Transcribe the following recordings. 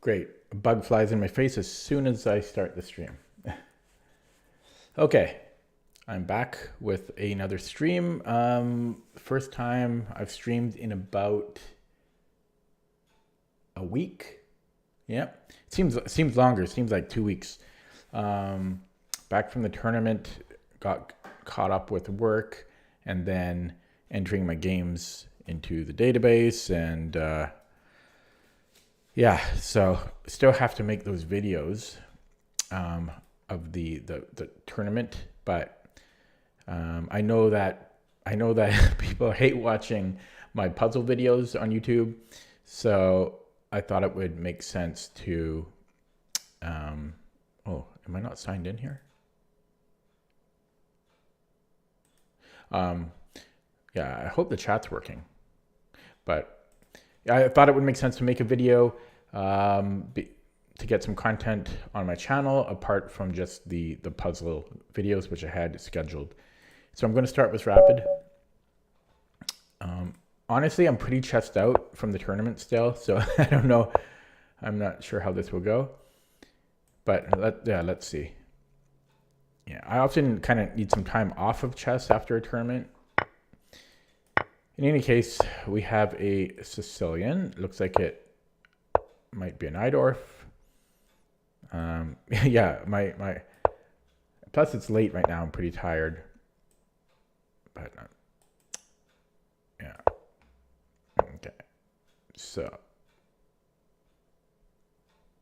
Great. A bug flies in my face as soon as I start the stream. Okay, I'm back with another stream. First time I've streamed in about a week. Yeah, it seems longer. It seems like 2 weeks. Back from the tournament, got caught up with work, and then entering my games into the database, and yeah, so still have to make those videos of the tournament, but I know that people hate watching my puzzle videos on YouTube, so I thought it would make sense to. Oh, am I not signed in here? Yeah, I hope the chat's working, but I thought it would make sense to make a video to get some content on my channel apart from just the puzzle videos which I had scheduled. So I'm going to start with Rapid. Honestly, I'm pretty chest out from the tournament still, so I don't know. I'm not sure how this will go, but let's see. Yeah, I often kind of need some time off of chess after a tournament. In any case, we have a Sicilian. Looks like it might be an Eidorf. Yeah, my. Plus, it's late right now. I'm pretty tired. But yeah. Okay. So,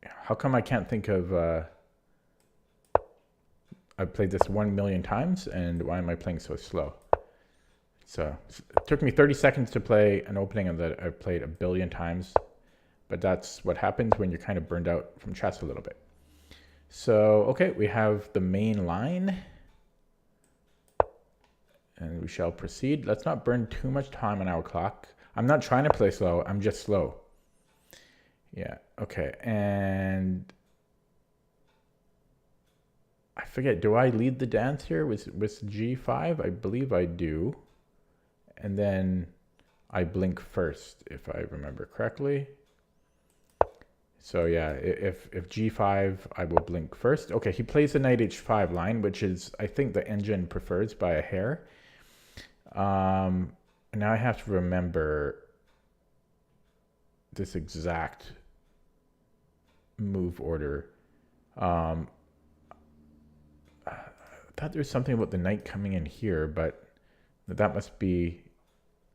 how come I can't think of? I've played this 1 million times, and why am I playing so slow? So it took me 30 seconds to play an opening that I've played 1 billion times, but that's what happens when you're kind of burned out from chess a little bit. So, okay, we have the main line, and we shall proceed. Let's not burn too much time on our clock. I'm not trying to play slow, I'm just slow. Yeah, okay, and I forget, do I lead the dance here with G5? I believe I do. And then I blink first, if I remember correctly. So yeah, if G5, I will blink first. Okay, he plays the knight H5 line, which is, I think, the engine prefers by a hair. Now I have to remember this exact move order. I thought there was something about the knight coming in here, but that must be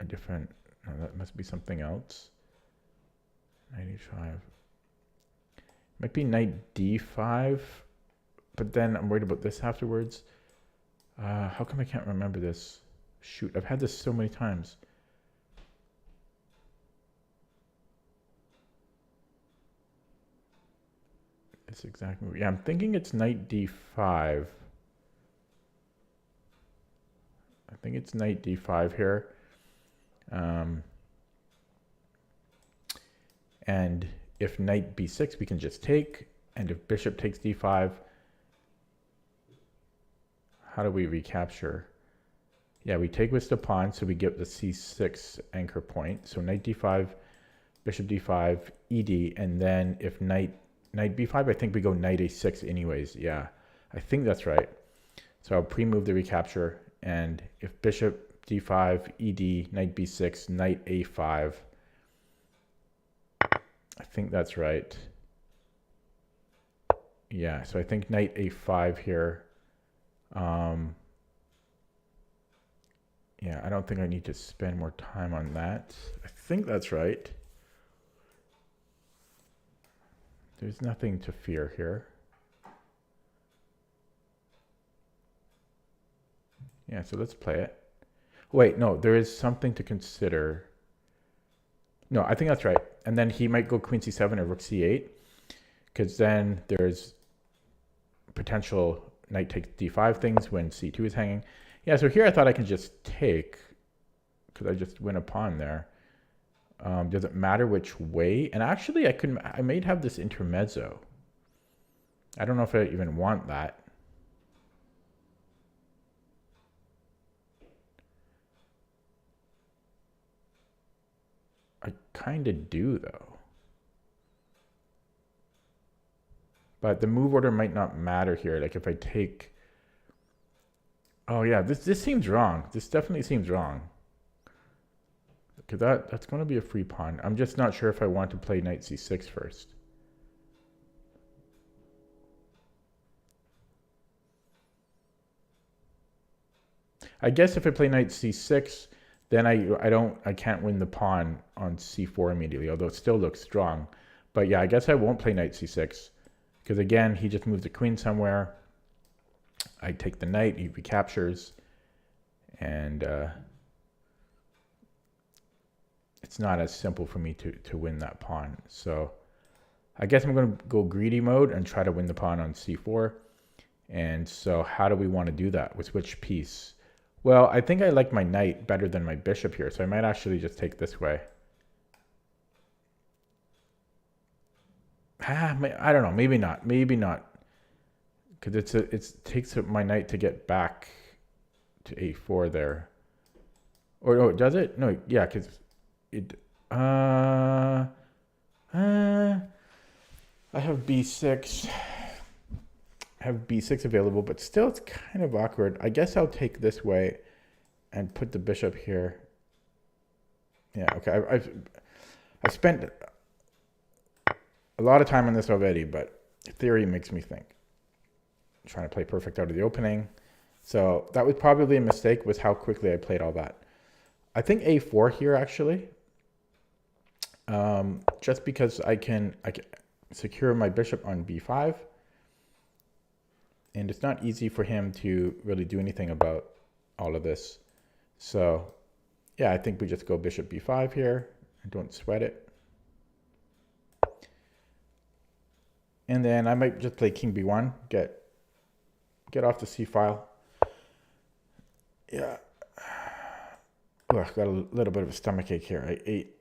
a different, no, that must be something else. Knight H5. Might be knight D5, but then I'm worried about this afterwards. How come I can't remember this? Shoot, I've had this so many times. This exact move. Yeah, I'm thinking it's knight D5. I think it's knight D5 here. And if knight B6, we can just take. And if bishop takes D5, how do we recapture? Yeah, we take with the pawn, so we get the C6 anchor point. So knight D5, bishop D5, ED, and then if knight B5, I think we go knight A6 anyways. Yeah, I think that's right. So I'll pre-move the recapture, and if bishop D5, ED, knight B6, knight A5, I think that's right. Yeah, so I think knight A5 here. Yeah, I don't think I need to spend more time on that. I think that's right. There's nothing to fear here. Yeah, so let's play it. Wait, no, there is something to consider. No, I think that's right. And then he might go queen c7 or rook c8, because then there's potential knight takes d5 things when c2 is hanging. Yeah, so here I thought I could just take, because I just win a pawn there. Does it matter which way? And actually, I may have this intermezzo. I don't know if I even want that. I kind of do, though. but the move order might not matter here. Like if I take, oh yeah, this seems wrong. This definitely seems wrong. Because that's going to be a free pawn. I'm just not sure if I want to play knight c6 first. I guess if I play knight c6, then I can't win the pawn on c4 immediately, although it still looks strong. But yeah, I guess I won't play knight c6 because again, he just moves the queen somewhere. I take the knight, he recaptures, and it's not as simple for me to win that pawn. So I guess I'm going to go greedy mode and try to win the pawn on c4. And so how do we want to do that? With which piece? Well, I think I like my knight better than my bishop here, so I might actually just take this way. I don't know, maybe not. Maybe not. Because it takes my knight to get back to a4 there. Or no, does it? No, yeah, because it I have b6. I have b6 available, but still it's kind of awkward. I guess I'll take this way and put the bishop here. Yeah, okay. I've spent a lot of time on this already, but theory makes me think. I'm trying to play perfect out of the opening. So that was probably a mistake, was how quickly I played all that. I think a4 here actually. Just because I can secure my bishop on b5. And it's not easy for him to really do anything about all of this. So yeah, I think we just go bishop b5 here and don't sweat it. And then I might just play king b1, get off the c file. Yeah. Oh, I've got a little bit of a stomachache here. I ate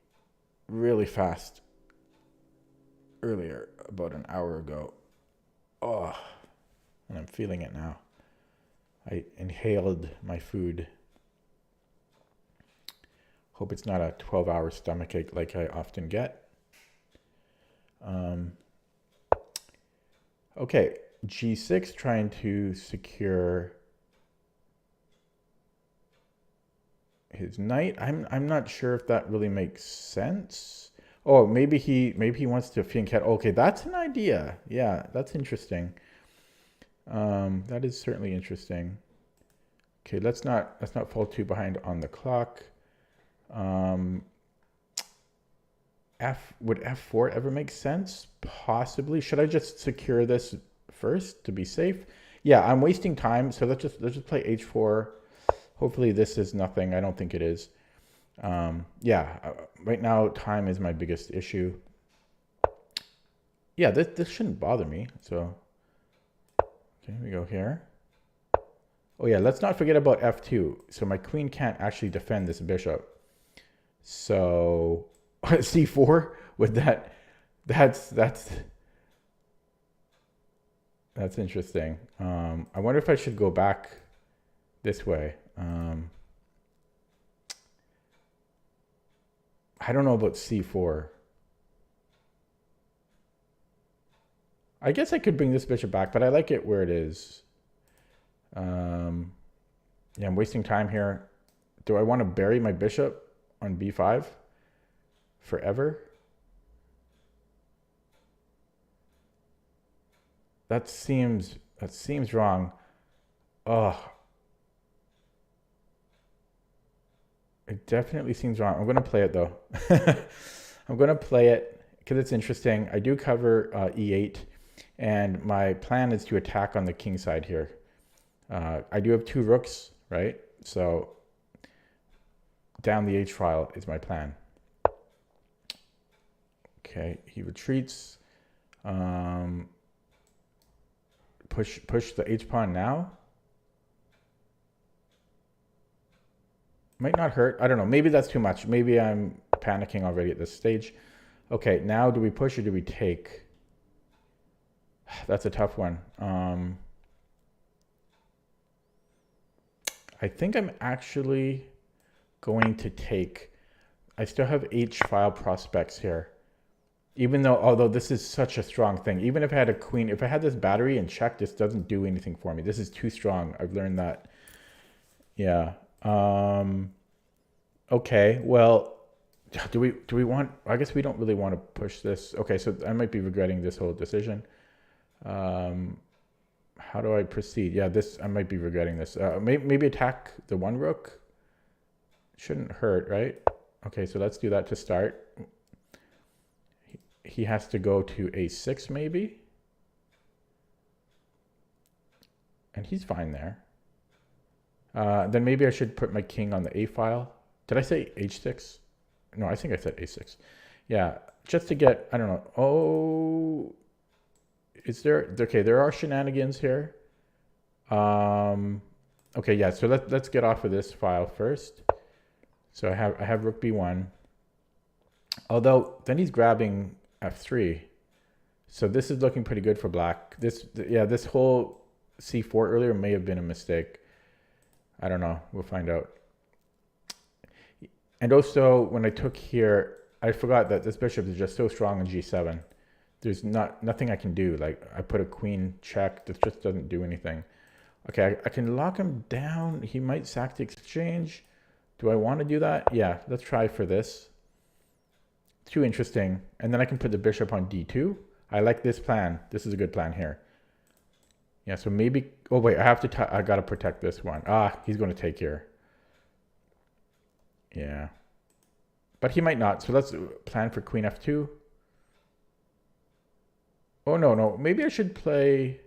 really fast earlier, about an hour ago. Oh, and I'm feeling it now. I inhaled my food. Hope it's not a 12-hour stomachache like I often get. Okay, g6, trying to secure his knight. I'm not sure if that really makes sense. Oh, maybe he wants to fianchetto. Okay, that's an idea. Yeah, that's interesting. That is certainly interesting. Okay, let's not fall too behind on the clock. Would f4 ever make sense? Possibly. Should I just secure this first to be safe? Yeah, I'm wasting time, so let's just play h4. Hopefully this is nothing. I don't think it is. Yeah, right now time is my biggest issue. Yeah, this shouldn't bother me. So, okay, we go here. Oh yeah, let's not forget about f2. So my queen can't actually defend this bishop. So c4 with that, that's interesting. I wonder if I should go back this way. I don't know about c4. I guess I could bring this bishop back, but I like it where it is. Yeah, I'm wasting time here. Do I want to bury my bishop on b5 forever? That seems wrong. Oh, it definitely seems wrong. I'm going to play it though. I'm going to play it because it's interesting. I do cover e8, and my plan is to attack on the king side here. I do have two rooks, right? So down the h file is my plan. Okay, he retreats. Push the h pawn now. Might not hurt. I don't know. Maybe that's too much. Maybe I'm panicking already at this stage. Okay, now do we push or do we take? That's a tough one. I think I'm actually going to take. I still have h file prospects here. Even though, although this is such a strong thing, even if I had a queen, if I had this battery and check, this doesn't do anything for me. This is too strong. I've learned that. Yeah. Okay. Well, do we want? I guess we don't really want to push this. Okay, so I might be regretting this whole decision. Um, how do I proceed? Yeah, this I might be regretting this. Maybe attack the one rook. Shouldn't hurt, right? Okay, so let's do that to start. He has to go to a6 maybe. And he's fine there. Then maybe I should put my king on the a file. Did I say h6? No, I think I said a6. Yeah, just to get, I don't know. Oh, is there, okay, there are shenanigans here. Okay, yeah, so let's get off of this file first. So I have rook b1. Although then he's grabbing f3. So this is looking pretty good for black. This whole c4 earlier may have been a mistake. I don't know. We'll find out. And also, when I took here, I forgot that this bishop is just so strong on g7. There's nothing I can do. Like, I put a queen check. This just doesn't do anything. Okay, I can lock him down. He might sack the exchange. Do I want to do that? Yeah, let's try for this. Too interesting. And then I can put the bishop on d2. I like this plan. This is a good plan here. Yeah, so maybe... Oh, wait, I got to protect this one. Ah, he's going to take here. Yeah. But he might not. So let's plan for queen f2. Oh, no. Maybe I should play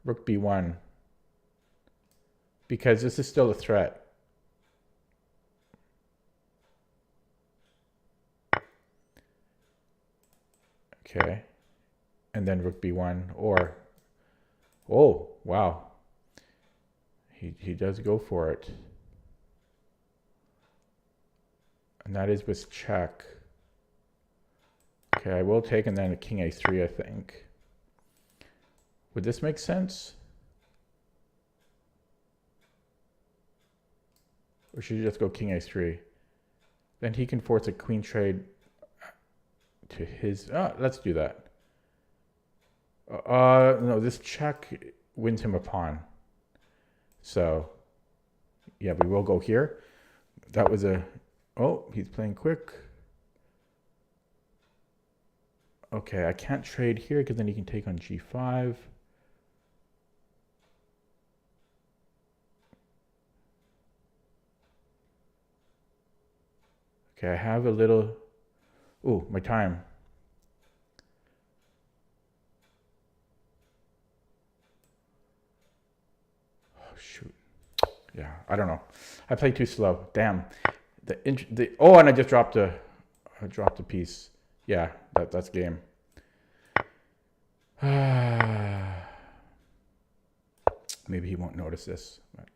rook b1. Because this is still a threat. Okay. And then rook b1 or... Oh, wow. He does go for it. And that is with check. Okay, I will take and then a king a3, I think. Would this make sense? Or should you just go king a3? Then he can force a queen trade to his... let's do that. No, this check wins him a pawn. So, yeah, we will go here. That was a... Oh, he's playing quick. Okay, I can't trade here because then he can take on g5. Okay, I have a little... Oh, my time. Oh, shoot. Yeah, I don't know. I played too slow. Damn. Oh, and I just dropped a piece. Yeah, that's game. Maybe he won't notice this. But...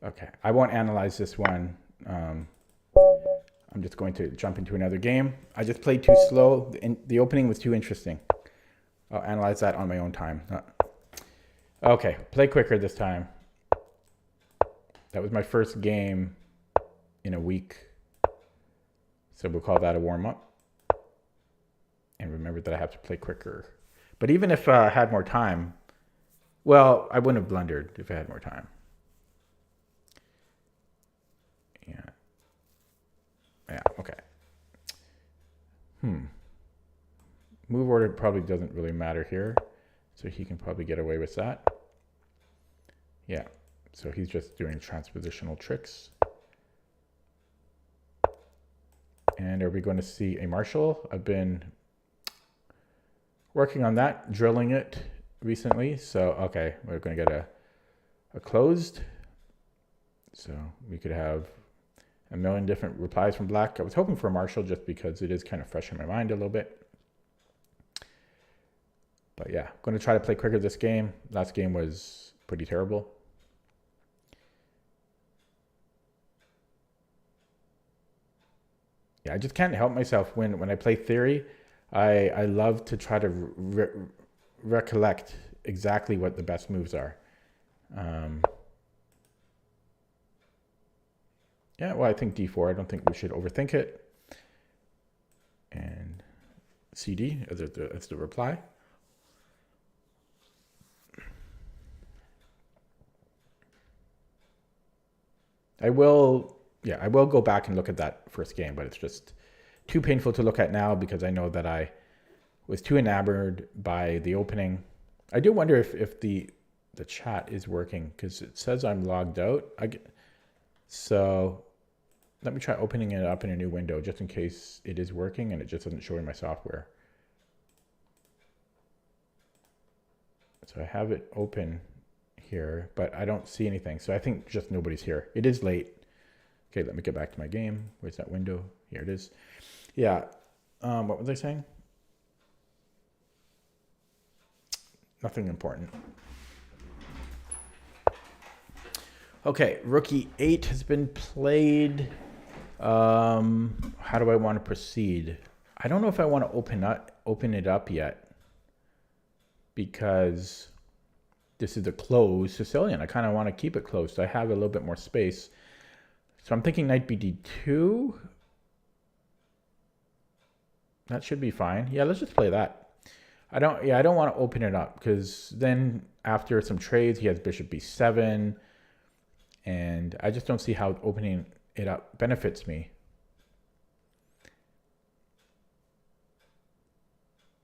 Okay, I won't analyze this one. I'm just going to jump into another game. I just played too slow. The opening was too interesting. I'll analyze that on my own time. Okay, play quicker this time. That was my first game in a week. So we'll call that a warm-up. And remember that I have to play quicker. But even if I had more time, well, I wouldn't have blundered if I had more time. Yeah, okay. Move order probably doesn't really matter here. So he can probably get away with that. Yeah, so he's just doing transpositional tricks. And are we going to see a Marshall? I've been working on that, drilling it recently. So, okay, we're going to get a closed. So we could have a million different replies from black. I was hoping for a Marshall just because it is kind of fresh in my mind a little bit. But yeah, I'm going to try to play quicker this game. Last game was pretty terrible. Yeah, I just can't help myself when I play theory. I love to try to recollect exactly what the best moves are. Yeah, well, I think d4. I don't think we should overthink it. and CD as the reply. I will go back and look at that first game, but it's just too painful to look at now because I know that I was too enamored by the opening. I do wonder if the chat is working because it says I'm logged out. So let me try opening it up in a new window just in case it is working and it just doesn't show in my software. So I have it open here, but I don't see anything. So I think just nobody's here. It is late. Okay, let me get back to my game. Where's that window? Here it is. Yeah. What was I saying? Nothing important. Okay, Rookie 8 has been played. How do I want to proceed? I don't know if I want to open it up yet because this is a closed Sicilian. I kind of want to keep it closed. So I have a little bit more space. So I'm thinking knight bd2. That should be fine. Yeah, let's just play that. I don't want to open it up because then after some trades, he has bishop b7. And I just don't see how opening it up benefits me.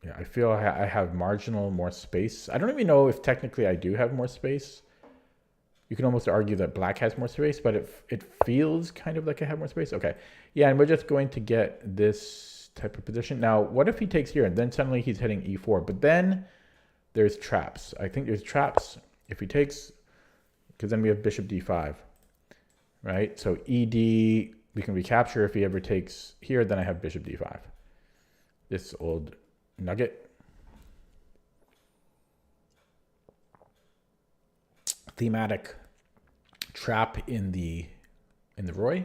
Yeah, I feel I have marginal more space. I don't even know if technically I do have more space. You can almost argue that black has more space, but it feels kind of like I have more space. Okay, yeah, and we're just going to get this type of position. Now, what if he takes here and then suddenly he's hitting e4, but then there's traps. I think there's traps if he takes, because then we have bishop d5, right? So ed, we can recapture if he ever takes here, then I have bishop d5. This old nugget. Thematic trap in the Roy.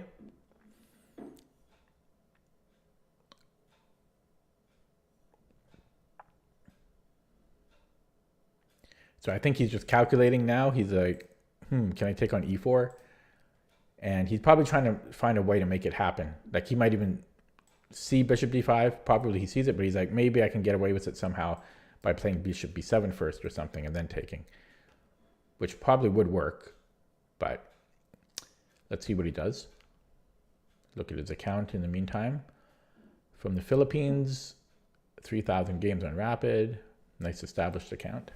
So I think he's just calculating now. He's like, can I take on e4? And he's probably trying to find a way to make it happen. Like he might even see bishop d5. Probably he sees it, but he's like, maybe I can get away with it somehow by playing bishop b7 first or something and then taking, which probably would work. But let's see what he does. Look at his account in the meantime. From the Philippines, 3,000 games on Rapid. Nice established account.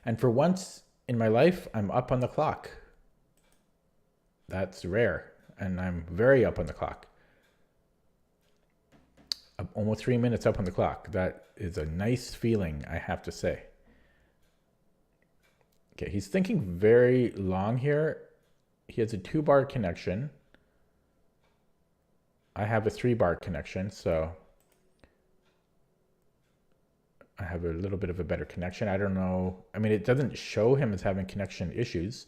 And for once in my life, I'm up on the clock. That's rare. And I'm very up on the clock. Almost 3 minutes up on the clock. That is a nice feeling, I have to say. Okay, he's thinking very long here. He has a 2-bar connection. I have a 3-bar connection, so I have a little bit of a better connection. I don't know. I mean, it doesn't show him as having connection issues.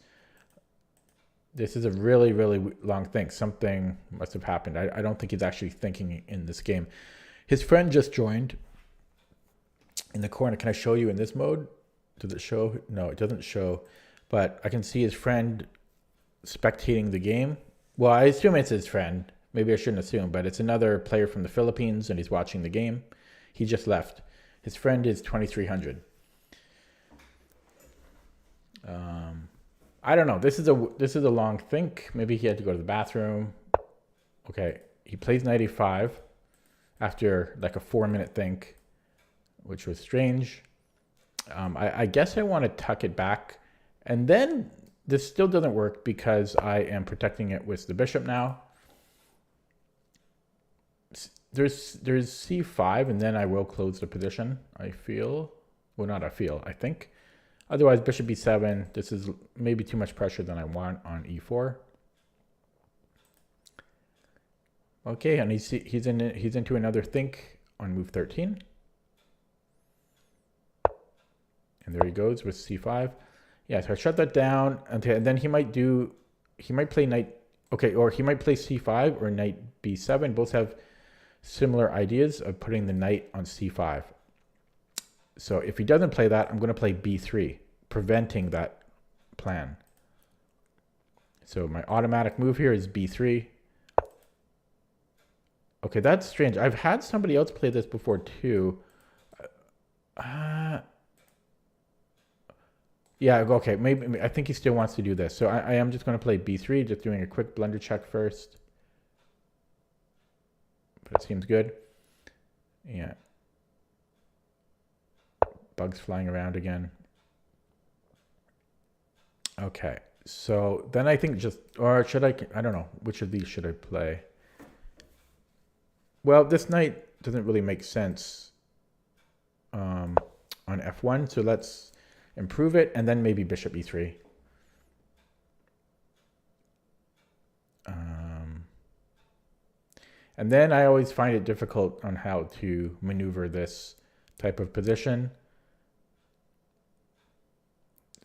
This is a really, really long thing. Something must have happened. I don't think he's actually thinking in this game. His friend just joined in the corner. Can I show you in this mode? Does it show? No, it doesn't show. But I can see his friend spectating the game. Well, I assume it's his friend. Maybe I shouldn't assume, but it's another player from the Philippines and he's watching the game. He just left. His friend is 2,300. I don't know. This is a long think. Maybe he had to go to the bathroom. Okay, he plays knight e5 after like a 4-minute think, which was strange. I guess I want to tuck it back, and then this still doesn't work because I am protecting it with the bishop now. There's c5, and then I will close the position. I feel, well, not I feel, I think. Otherwise, bishop b7. This is maybe too much pressure than I want on e4. Okay, and he's into another think on move 13. And there he goes with c5. Yeah, so I shut that down. Okay, and then he might play knight, okay, or he might play c5 or knight b7. Both have similar ideas of putting the knight on c5. So if he doesn't play that, I'm going to play b3, preventing that plan. So my automatic move here is b3. Okay, that's strange. I've had somebody else play this before too. Uh, yeah, okay, maybe I think he still wants to do this. So I am just going to play b3, just doing a quick blunder check first. But it seems good. Yeah. Bugs flying around again. Okay, so then I think just, or should I don't know, which of these should I play? Well, this knight doesn't really make sense on f1, so let's improve it, and then maybe bishop e3. And then I always find it difficult on how to maneuver this type of position.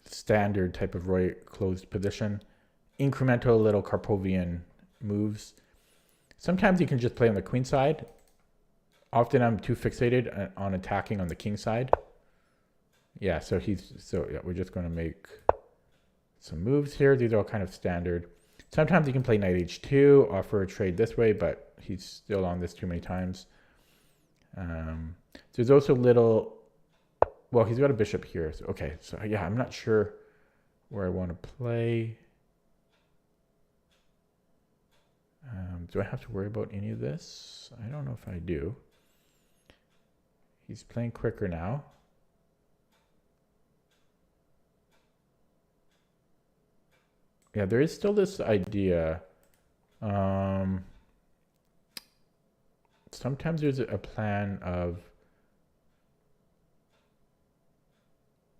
Standard type of Roy closed position. Incremental little Karpovian moves. Sometimes you can just play on the queen side. Often I'm too fixated on attacking on the king side. Yeah, so yeah, we're just going to make some moves here. These are all kind of standard. Sometimes you can play knight h2, offer a trade this way, but he's still on this too many times. There's also little, well, he's got a bishop here. So, okay, so yeah, I'm not sure where I want to play. Do I have to worry about any of this? I don't know if I do. He's playing quicker now. Yeah, there is still this idea. Sometimes there's a plan of.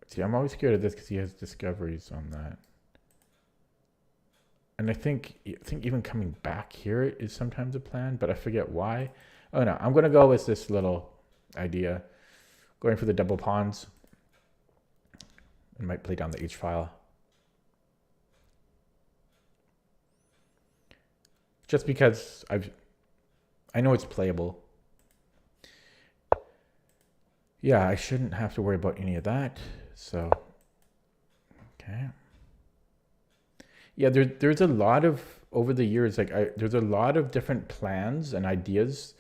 See, I'm always scared of this because he has discoveries on that. And I think even coming back here is sometimes a plan, but I forget why. Oh no, I'm gonna go with this little idea, going for the double pawns. I might play down the H file. Just because I know it's playable. Yeah, I shouldn't have to worry about any of that. So, okay. Yeah, there's a lot of, over the years, like there's a lot of different plans and ideas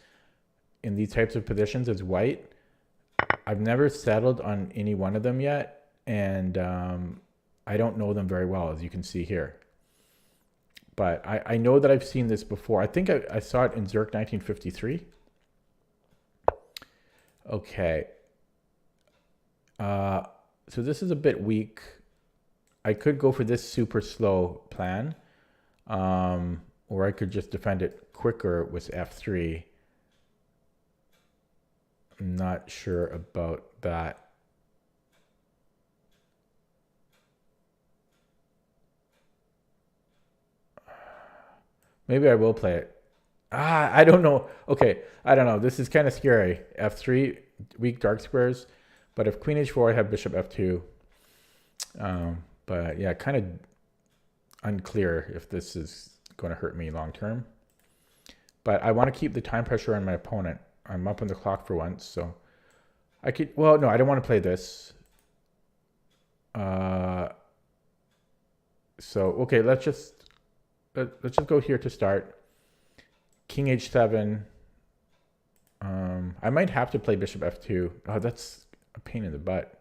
in these types of positions as white. I've never settled on any one of them yet, and I don't know them very well, as you can see here. But I know that I've seen this before. I think I saw it in Zurich 1953. Okay. So this is a bit weak. I could go for this super slow plan, or I could just defend it quicker with f3. I'm not sure about that. Maybe I will play it. I don't know. Okay, I don't know. This is kind of scary. f3, weak dark squares. But if queen h4, I have bishop f2. But yeah, kind of unclear if this is going to hurt me long term. But I want to keep the time pressure on my opponent. I'm up on the clock for once, so I could. Well, no, I don't want to play this. So okay, let's just go here to start. King h7. I might have to play bishop f2. Oh, that's a pain in the butt.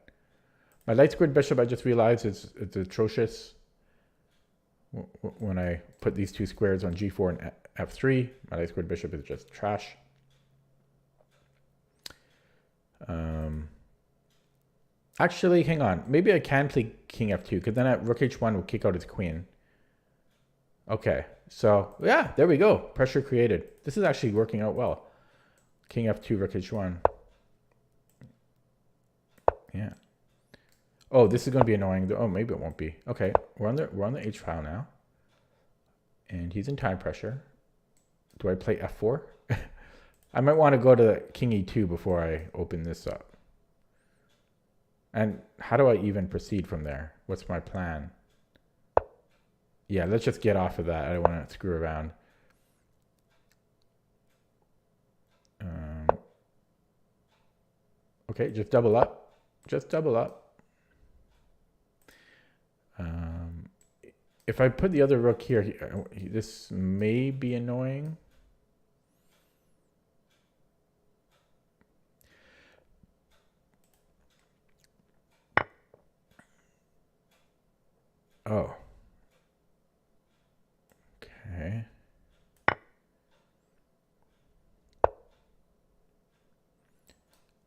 My light squared bishop, I just realized, it's atrocious. When I put these two squares on g4 and f3, my light squared bishop is just trash. Actually, hang on. Maybe I can play king f2, because then at rook h1 will kick out his queen. Okay, so yeah, there we go. Pressure created. This is actually working out well. King f2, rook h1. Yeah. Oh, this is going to be annoying. Oh, maybe it won't be. Okay, we're on the H file now, and he's in time pressure. Do I play f4? I might want to go to king e2 before I open this up. And how do I even proceed from there? What's my plan? Yeah, let's just get off of that. I don't want to screw around. Okay, just double up. Just double up. If I put the other rook here, this may be annoying. Oh. Okay.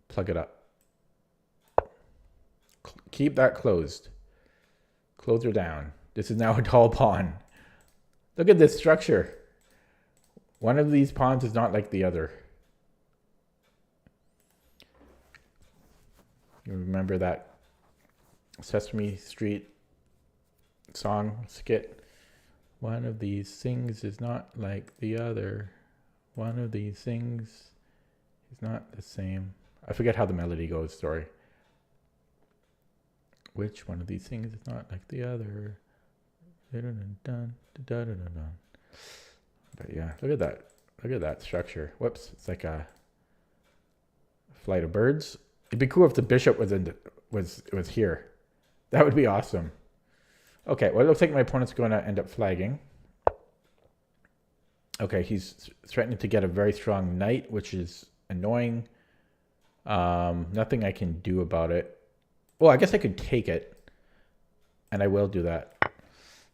Plug it up. Keep that closed. Close her down. This is now a tall pawn. Look at this structure. One of these pawns is not like the other. You remember that Sesame Street song skit? One of these things is not like the other. One of these things is not the same. I forget how the melody goes, sorry. Which one of these things is not like the other? But yeah, look at that. Look at that structure. Whoops, it's like a flight of birds. It'd be cool if the bishop was here. That would be awesome. Okay, well, it looks like my opponent's going to end up flagging. Okay, he's threatening to get a very strong knight, which is annoying. Nothing I can do about it. Well, I guess I could take it, and I will do that.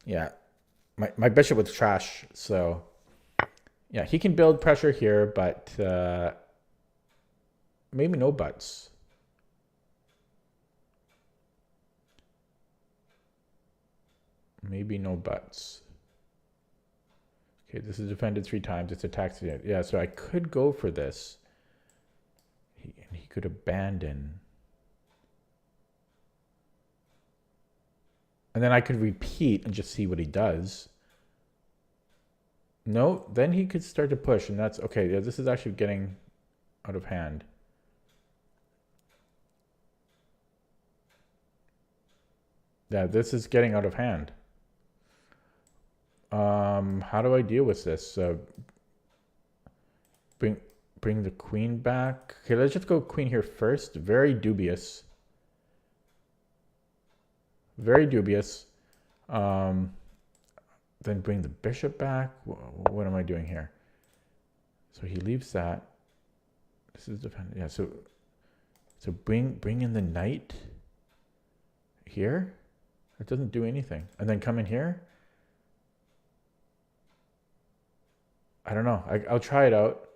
Yeah, my bishop was trash, so yeah, he can build pressure here, but maybe no buts. Maybe no buts. Okay, this is defended 3 times. It's attacked. Yeah, so I could go for this. He could abandon. And then I could repeat and just see what he does. No, then he could start to push, and that's okay. Yeah, this is actually getting out of hand. Yeah, this is getting out of hand. How do I deal with this? Bring the queen back. Okay, let's just go queen here first. Very dubious. Very dubious. Then bring the bishop back. What am I doing here? So he leaves that. This is defended. Yeah, so bring in the knight here. It doesn't do anything. And then come in here. I don't know. I'll try it out.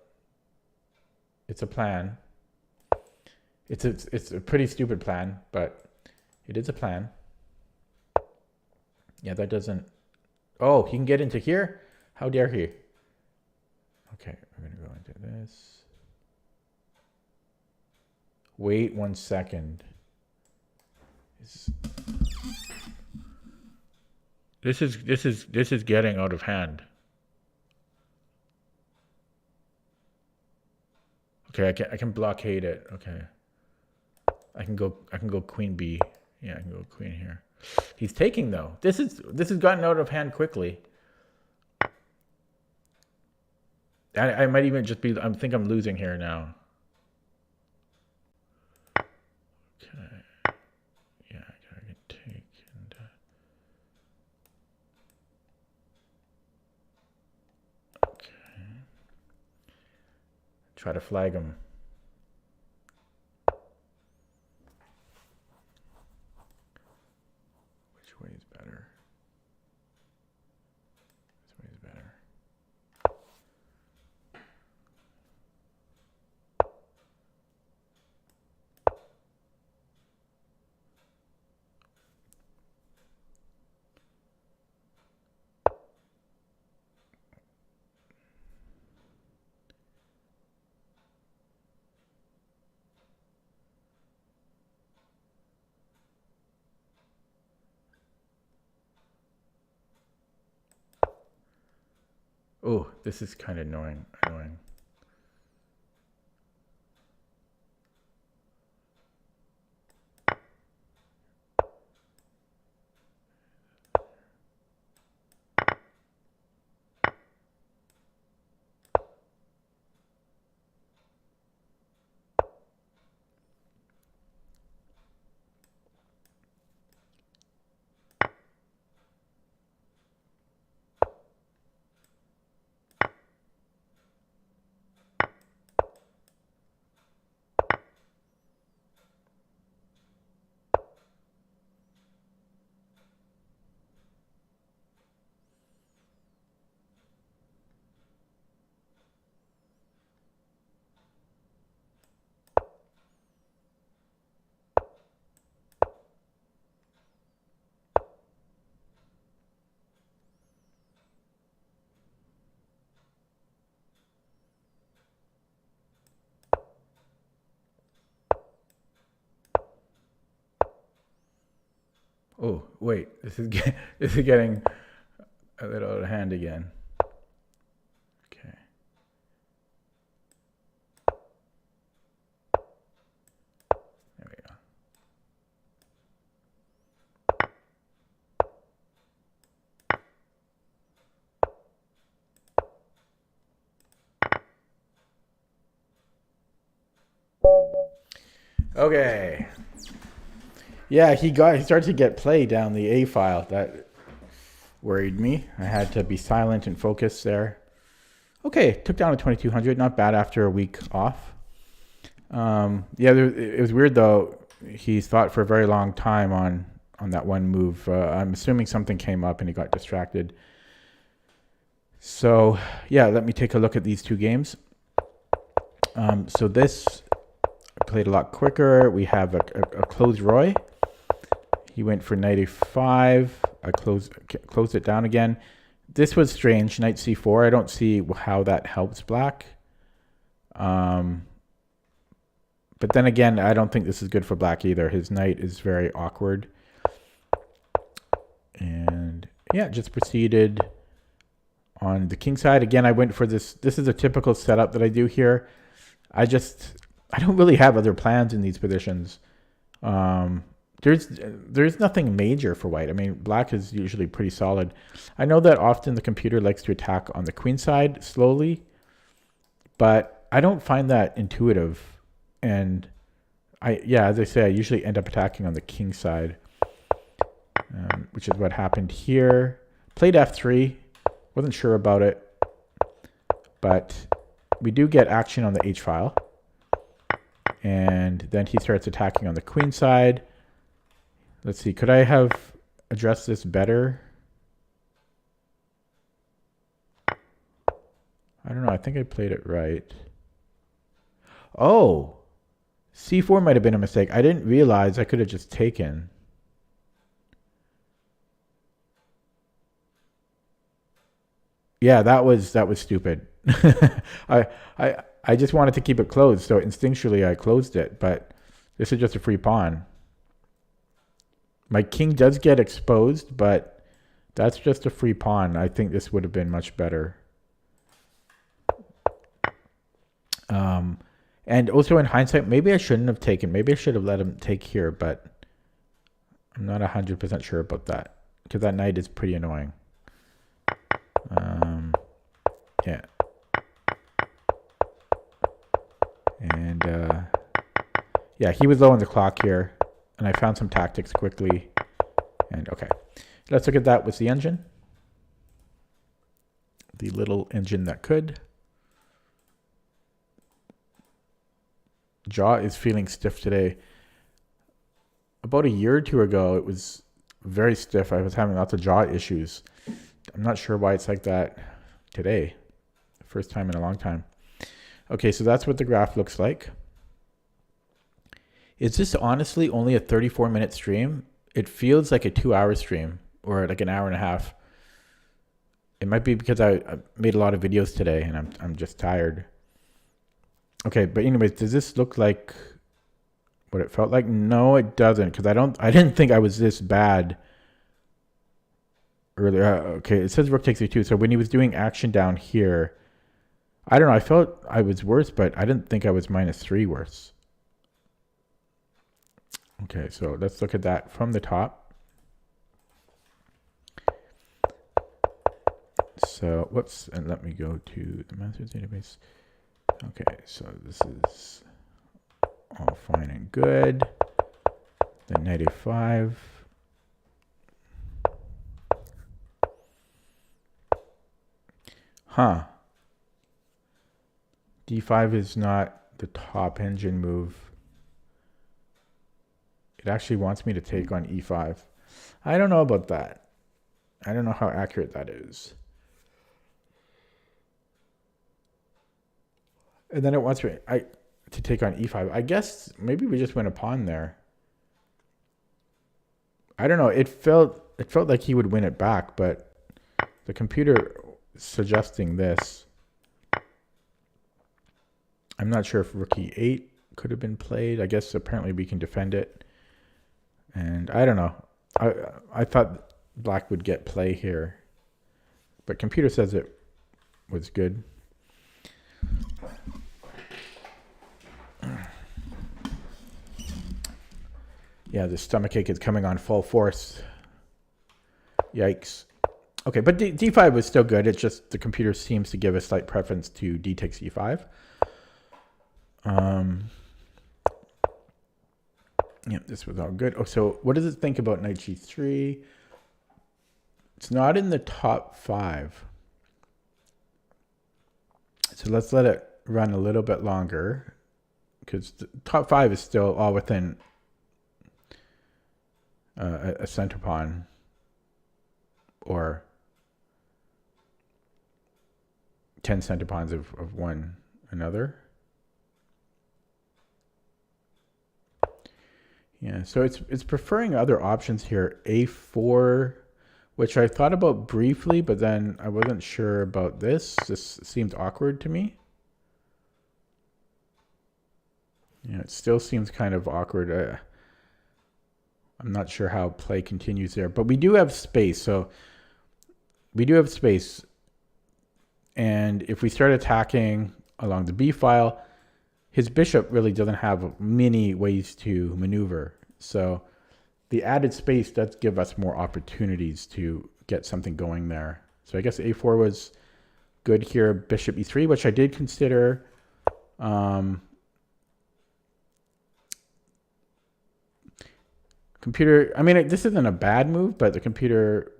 It's a plan. It's a pretty stupid plan, but it is a plan. Yeah, that doesn't... Oh, he can get into here? How dare he? Okay, we're going to go into this. Wait 1 second. This is getting out of hand. Okay, I can blockade it. Okay. I can go queen B. Yeah, I can go queen here. He's taking though. This has gotten out of hand quickly. I might even just be... I think I'm losing here now. Okay. Yeah, I can take and... Okay. Try to flag him. Which way is better? This way is better. Oh, this is kind of annoying. Oh, wait. This is getting a little out of hand again. Okay. There we go. Okay. Yeah, he started to get play down the A file. That worried me. I had to be silent and focus there. Okay, took down to 2200. Not bad after a week off. Yeah, it was weird though. He thought for a very long time on that one move. I'm assuming something came up and he got distracted. So yeah, let me take a look at these two games. So this played a lot quicker. We have a closed Roy. He went for knight a5. I closed it down again. This was strange. Knight c4. I don't see how that helps black. But then again, I don't think this is good for black either. His knight is very awkward. And yeah, just proceeded on the king side. Again, I went for this. This is a typical setup that I do here. I don't really have other plans in these positions. There's nothing major for white. I mean, black is usually pretty solid. I know that often the computer likes to attack on the queen side slowly, but I don't find that intuitive. And as I say, I usually end up attacking on the king side, which is what happened here. Played f3. Wasn't sure about it, but we do get action on the h file. And then he starts attacking on the queen side. Let's see, could I have addressed this better? I don't know, I think I played it right. Oh, c4 might have been a mistake. I didn't realize I could have just taken. Yeah, that was stupid. I just wanted to keep it closed, so instinctually I closed it, but this is just a free pawn. My king does get exposed, but that's just a free pawn. I think this would have been much better. And also in hindsight, maybe I shouldn't have taken. Maybe I should have let him take here, but I'm not 100% sure about that because that knight is pretty annoying. Yeah. And yeah, he was low on the clock here, and I found some tactics quickly. And okay, let's look at that with the engine. The little engine that could. Jaw is feeling stiff today. About a year or two ago, it was very stiff. I was having lots of jaw issues. I'm not sure why it's like that today. First time in a long time. Okay, so that's what the graph looks like. Is this honestly only a 34-minute stream? It feels like a 2-hour stream or like an hour and a half. It might be because I made a lot of videos today and I'm just tired. Okay, but anyways, does this look like what it felt like? No, it doesn't, because I didn't think I was this bad earlier. Okay, it says rook takes e2. So when he was doing action down here, I don't know, I felt I was worse, but I didn't think I was -3 worse. Okay, so let's look at that from the top. So, whoops, and let me go to the Masters database. Okay, so this is all fine and good. Then knight a5. Huh. d5 is not the top engine move. It actually wants me to take on e5. I don't know about that. I don't know how accurate that is. And then it wants me to take on e5. I guess maybe we just went a pawn there. I don't know. It felt like he would win it back, but the computer suggesting this. I'm not sure if rook e8 could have been played. I guess apparently we can defend it. And I don't know. I thought black would get play here, but computer says it was good. Yeah, the stomachache is coming on full force. Yikes. Okay, but d5 was still good. It's just the computer seems to give a slight preference to d takes e5. Yeah, this was all good. Oh, so what does it think about knight g3? It's not in the top 5. So let's let it run a little bit longer, because the top 5 is still all within a center pawn or 10 center pawns of one another. Yeah, so it's preferring other options here. A4, which I thought about briefly, but then I wasn't sure about this. This seemed awkward to me. Yeah, it still seems kind of awkward. I'm not sure how play continues there, but we do have space. So we do have space. And if we start attacking along the B file, his bishop really doesn't have many ways to maneuver. So the added space does give us more opportunities to get something going there. So I guess A4 was good here. Bishop E3, which I did consider. Computer, I mean, this isn't a bad move, but the computer,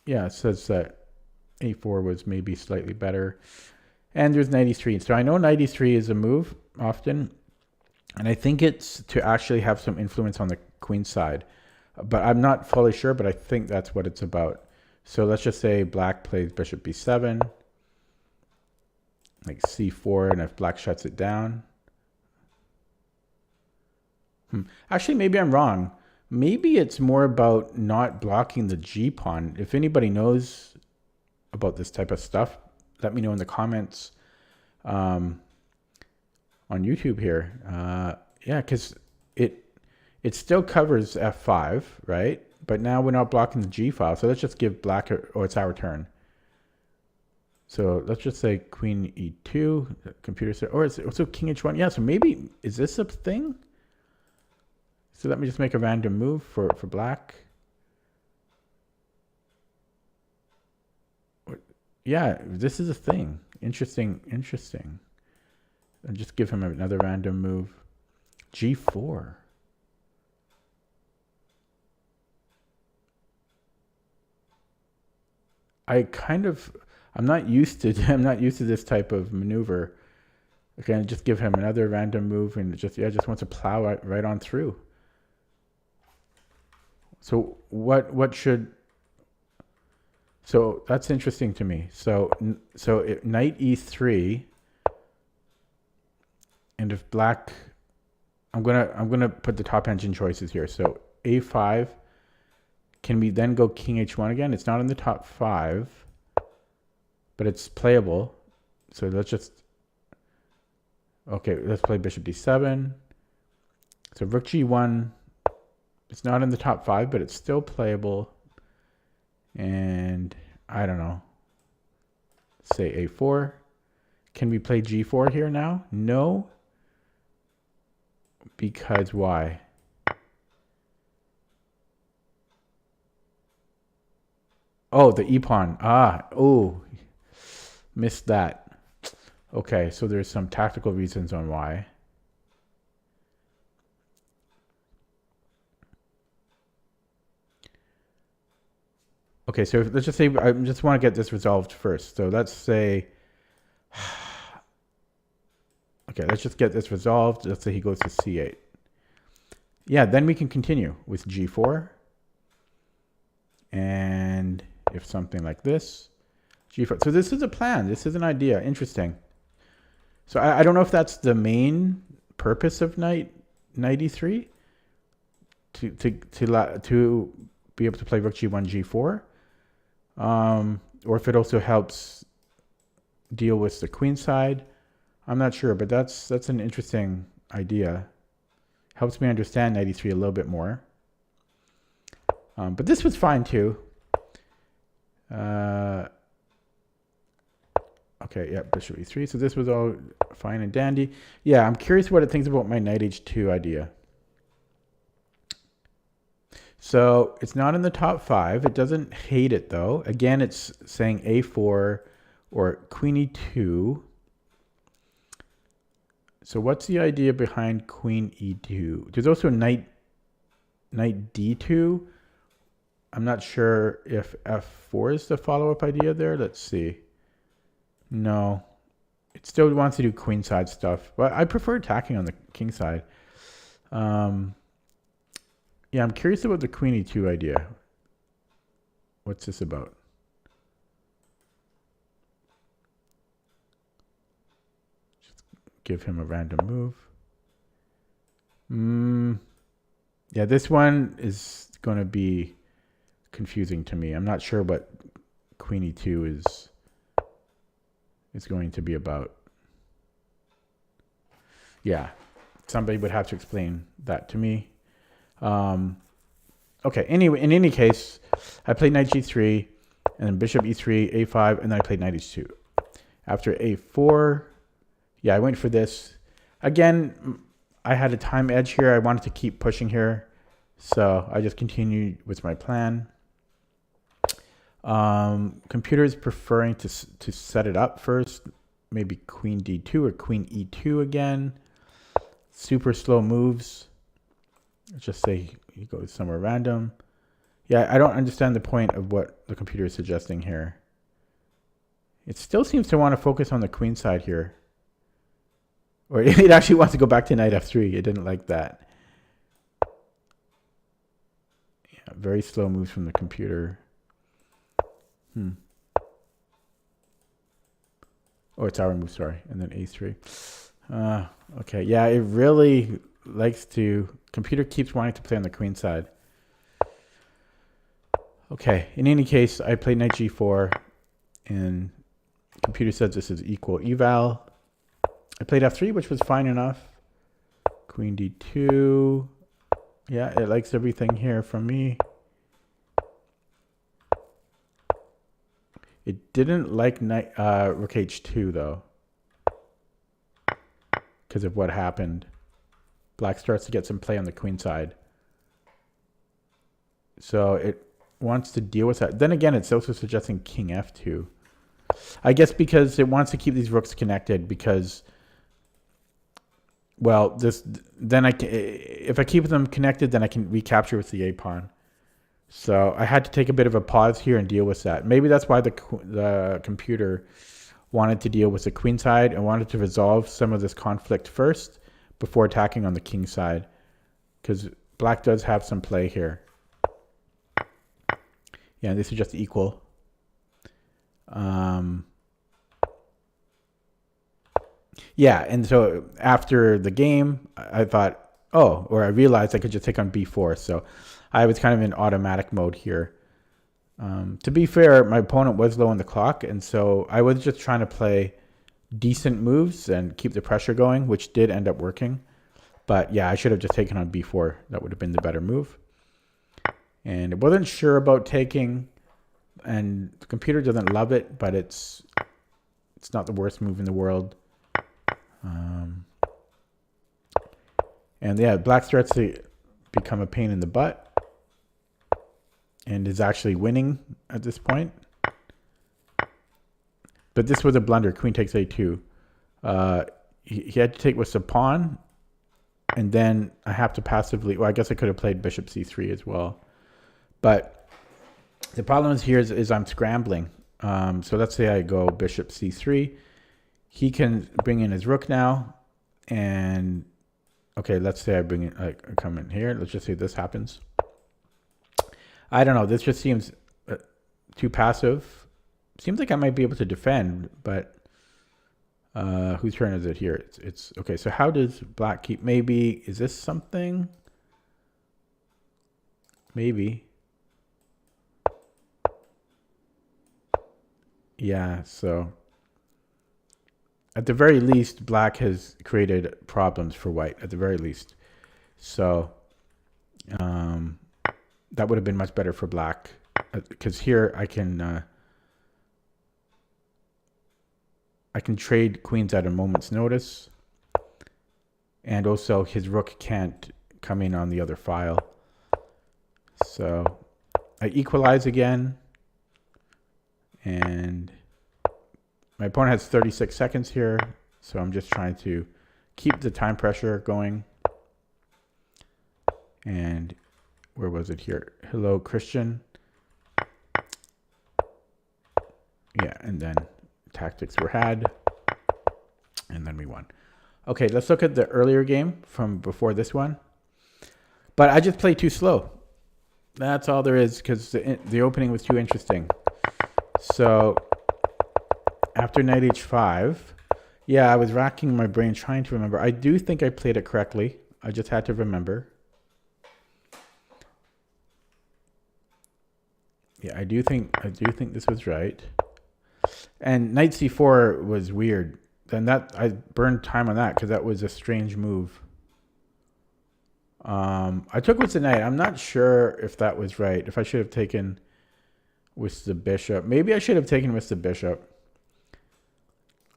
yeah, says that A4 was maybe slightly better. And there's knight E3. So I know knight E3 is a move often, and I think it's to actually have some influence on the queen side. But I'm not fully sure, but I think that's what it's about. So let's just say black plays bishop B7, like C4, and if black shuts it down. Actually, maybe I'm wrong. Maybe it's more about not blocking the G pawn. If anybody knows about this type of stuff, let me know in the comments on YouTube here. Yeah, because it still covers F5, right? But now we're not blocking the G file. So let's just give black, oh, it's our turn. So let's just say queen E2, computer said, or is it also king H1? Yeah, so maybe, is this a thing? So let me just make a random move for black. Yeah, this is a thing. Interesting. I'll just give him another random move. G4. I'm not used to this type of maneuver. Okay, just give him another random move and just wants to plow right on through. So so that's interesting to me. So knight E3, and if black, I'm gonna put the top engine choices here. So A5, can we then go king H1 again? It's not in the top 5, but it's playable. So let's play bishop D7. So rook G1. It's not in the top 5, but it's still playable. And I don't know. Say A4. Can we play G4 here now? No. Because why? Oh, the E-pawn. Missed that. Okay, so there's some tactical reasons on why. Okay, so let's just say I just want to get this resolved first. So let's say, okay, let's just get this resolved. Let's say he goes to C8. Yeah, then we can continue with G4. And if something like this, G4. So this is a plan. This is an idea. Interesting. So I don't know if that's the main purpose of knight E3 to be able to play rook G1, G4. Or if it also helps deal with the queen side. I'm not sure, but that's an interesting idea. Helps me understand knight E3 a little bit more. But this was fine too. Okay, yeah, bishop e3. So this was all fine and dandy. Yeah, I'm curious what it thinks about my knight h2 idea. So it's not in the top 5. It doesn't hate it though. Again, it's saying a4 or queen e2. So what's the idea behind queen e2? There's also knight d2. I'm not sure if f4 is the follow-up idea there. Let's see. No, it still wants to do queenside stuff, but I prefer attacking on the king side. Yeah, I'm curious about the queen e2 idea. What's this about? Just give him a random move. Yeah, this one is going to be confusing to me. I'm not sure what queen e2 is going to be about. Yeah, somebody would have to explain that to me. Okay, anyway, in any case, I played knight g3, and then bishop e3, a5, and then I played knight h2. After a4, yeah, I went for this. Again, I had a time edge here. I wanted to keep pushing here, so I just continued with my plan. Computer is preferring to set it up first. Maybe queen d2 or queen e2 again. Super slow moves. Let's just say he goes somewhere random. Yeah, I don't understand the point of what the computer is suggesting here. It still seems to want to focus on the queen side here. Or it actually wants to go back to knight f3. It didn't like that. Yeah, very slow moves from the computer. Oh, it's our move, sorry. And then a3. Okay, yeah, it really likes to... Computer keeps wanting to play on the queen side. Okay, in any case, I played knight g4, and computer says this is equal eval. I played f3, which was fine enough. Queen d2. Yeah, it likes everything here from me. It didn't like knight rook h2 though, because of what happened. Black starts to get some play on the queen side, so it wants to deal with that. Then again, it's also suggesting king f2. I guess because it wants to keep these rooks connected. Because, well, then if I keep them connected, then I can recapture with the a pawn. So I had to take a bit of a pause here and deal with that. Maybe that's why the computer wanted to deal with the queen side and wanted to resolve some of this conflict first before attacking on the king side, because black does have some play here. Yeah, this is just equal. Yeah, and so after the game, I thought, or I realized I could just take on b4. So I was kind of in automatic mode here. To be fair, my opponent was low on the clock, and so I was just trying to play decent moves and keep the pressure going, which did end up working. But yeah, I should have just taken on b4. That would have been the better move. And I wasn't sure about taking, and the computer doesn't love it, but it's not the worst move in the world. And yeah, black starts to become a pain in the butt and is actually winning at this point. But this was a blunder. Queen takes a2. He had to take with the pawn, and then I have to passively... Well, I guess I could have played bishop c3 as well. But the problem is here is I'm scrambling. So let's say I go bishop c3. He can bring in his rook now. And, okay, let's say I come in here. Let's just say this happens. I don't know. This just seems too passive. Seems like I might be able to defend, but whose turn is it here? It's okay. So how does black keep? Maybe is this something? Maybe. Yeah. So at the very least, black has created problems for white. At the very least. So that would have been much better for black, because here I can trade queens at a moment's notice, and also his rook can't come in on the other file. So I equalize again, and my opponent has 36 seconds here, so I'm just trying to keep the time pressure going. And where was it here? Hello, Christian. Yeah, and then tactics were had, and then we won. Okay, let's look at the earlier game from before this one. But I just played too slow. That's all there is, because the opening was too interesting. So after knight h5, yeah, I was racking my brain trying to remember. I do think I played it correctly. I just had to remember. Yeah, I do think this was right. And knight c4 was weird. Then that I burned time on that because that was a strange move. I took with the knight. I'm not sure if that was right. If I should have taken with the bishop. Maybe I should have taken with the bishop.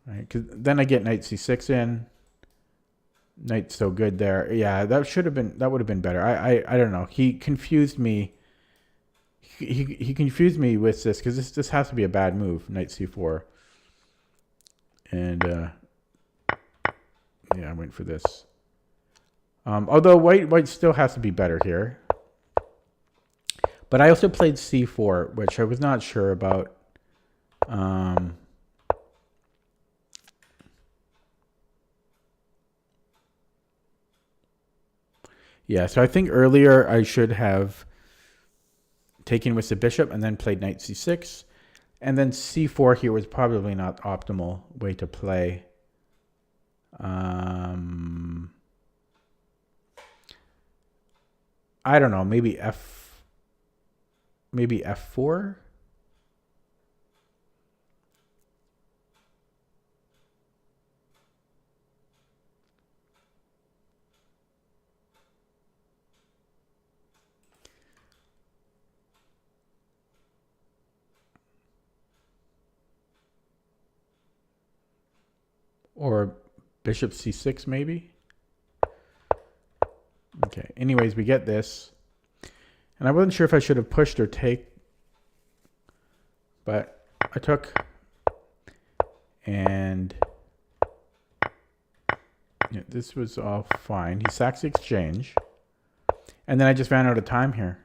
Right, because then I get knight c6 in. Knight's so good there. Yeah, that would have been better. I don't know. He confused me. He confused me with this because this has to be a bad move, knight c4. And yeah, I went for this. Although white still has to be better here. But I also played c4, which I was not sure about. Yeah, so I think earlier I should have taken with the bishop and then played knight c6. And then c4 here was probably not optimal way to play. I don't know, maybe f4. Or bishop c6 maybe. Okay, anyways, we get this. And I wasn't sure if I should have pushed or take. But I took. And yeah, this was all fine. He sacks the exchange. And then I just ran out of time here.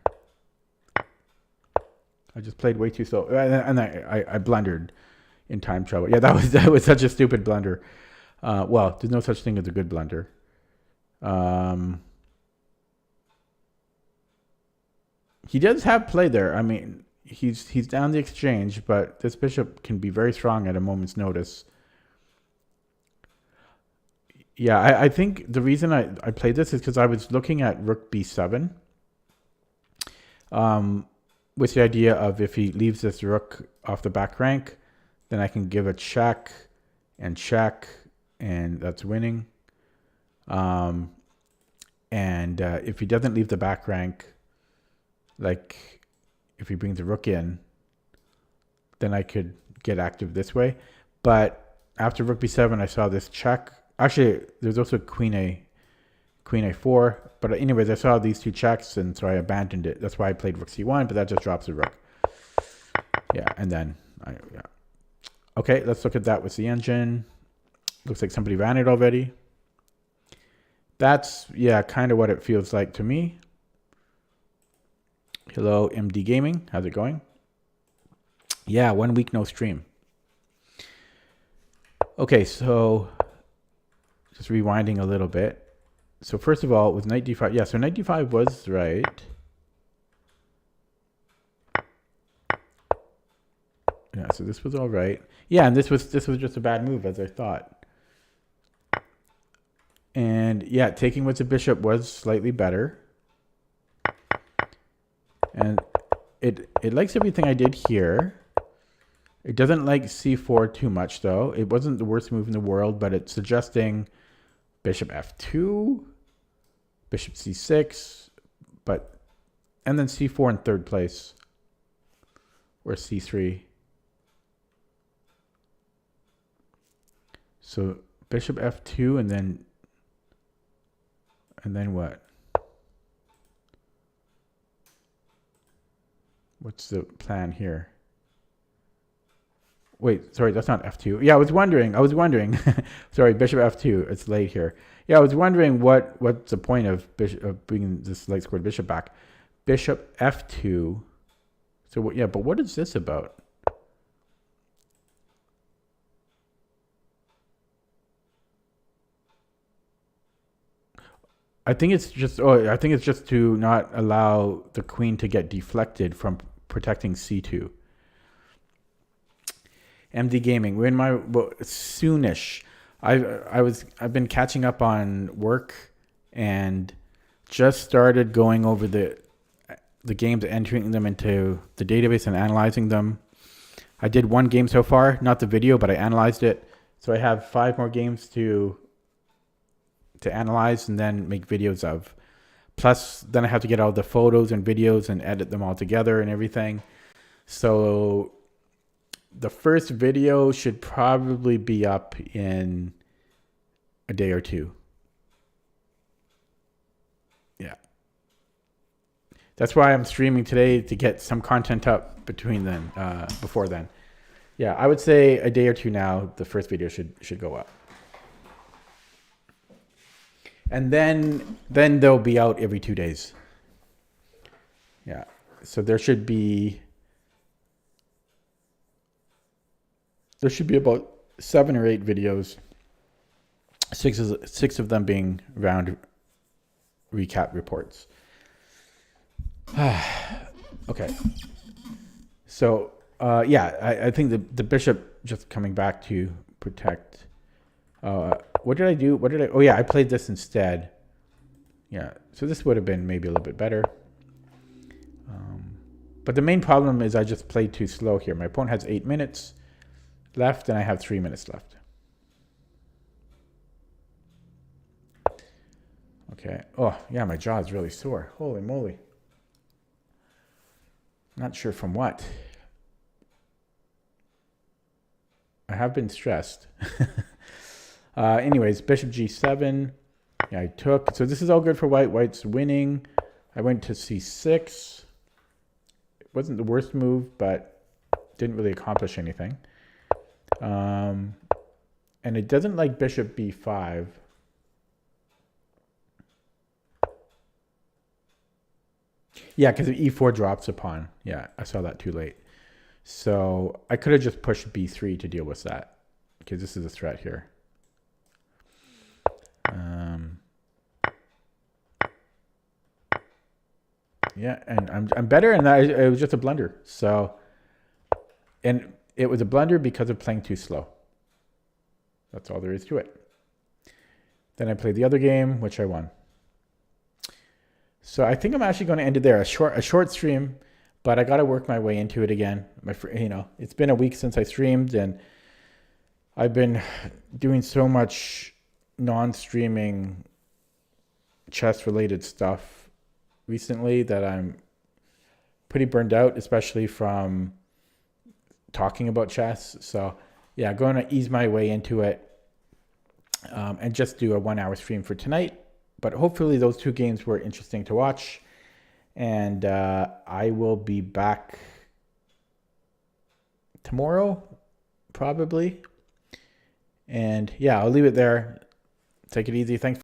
I just played way too slow. And I blundered in time trouble. Yeah, that was such a stupid blunder. Well, there's no such thing as a good blunder. He does have play there. I mean, he's down the exchange, but this bishop can be very strong at a moment's notice. Yeah, I think the reason I played this is because I was looking at rook b7. With the idea of if he leaves this rook off the back rank, then I can give a check, and that's winning. And if he doesn't leave the back rank, like if he brings the rook in, then I could get active this way. But after rook b7, I saw this check. Actually, there's also queen a4. But anyways, I saw these two checks, and so I abandoned it. That's why I played rook c1, but that just drops the rook. Yeah, and then yeah. Okay, let's look at that with the engine. Looks like somebody ran it already. That's, yeah, kind of what it feels like to me. Hello, MD Gaming. How's it going? Yeah, 1 week no stream. Okay, so just rewinding a little bit. So first of all, with knight d5, yeah, so knight d5 was right. Yeah, so this was all right. Yeah, and this was just a bad move, as I thought. And yeah, taking with the bishop was slightly better. And it likes everything I did here. It doesn't like c4 too much, though. It wasn't the worst move in the world, but it's suggesting bishop f2, bishop c6, but And then c4 in third place. Or c3. So bishop f2 and then what? What's the plan here? Wait, sorry, that's not f2. Yeah, I was wondering. Sorry, bishop f2. It's late here. Yeah, I was wondering what's the point of bringing this light squared bishop back. Bishop f2. So yeah, but what is this about? I think it's just to not allow the queen to get deflected from protecting c2. MD Gaming, we're in my soonish. I've been catching up on work and just started going over the games, entering them into the database and analyzing them. I did one game so far, not the video, but I analyzed it. So I have 5 more games to analyze and then make videos of. Plus, then I have to get all the photos and videos and edit them all together and everything. So the first video should probably be up in a day or two. Yeah. That's why I'm streaming today, to get some content up before then. Yeah, I would say a day or two now, the first video should go up. And then they'll be out every 2 days. Yeah. So there should be about 7 or 8 videos. 6 of them being round recap reports. Okay. So yeah, I think the bishop just coming back to protect. What did I do? Oh yeah, I played this instead. Yeah, so this would have been maybe a little bit better. But the main problem is I just played too slow here. My opponent has 8 minutes left and I have 3 minutes left. Okay. Oh yeah, my jaw is really sore. Holy moly. Not sure from what. I have been stressed. Anyways, bishop g7. Yeah, I took. So this is all good for white. White's winning. I went to c6. It wasn't the worst move, but didn't really accomplish anything. And it doesn't like bishop b5. Yeah, because e4 drops a pawn. Yeah, I saw that too late. So I could have just pushed b3 to deal with that, because this is a threat here. Yeah, and I'm better, and it was just a blunder. So, and it was a blunder because of playing too slow. That's all there is to it. Then I played the other game, which I won. So I think I'm actually going to end it there. A short stream, but I got to work my way into it again. It's been a week since I streamed, and I've been doing so much non-streaming chess-related stuff recently that I'm pretty burned out, especially from talking about chess. So yeah, going to ease my way into it and just do a 1-hour stream for tonight. But hopefully those 2 games were interesting to watch. And I will be back tomorrow, probably. And yeah, I'll leave it there. Take it easy. Thanks.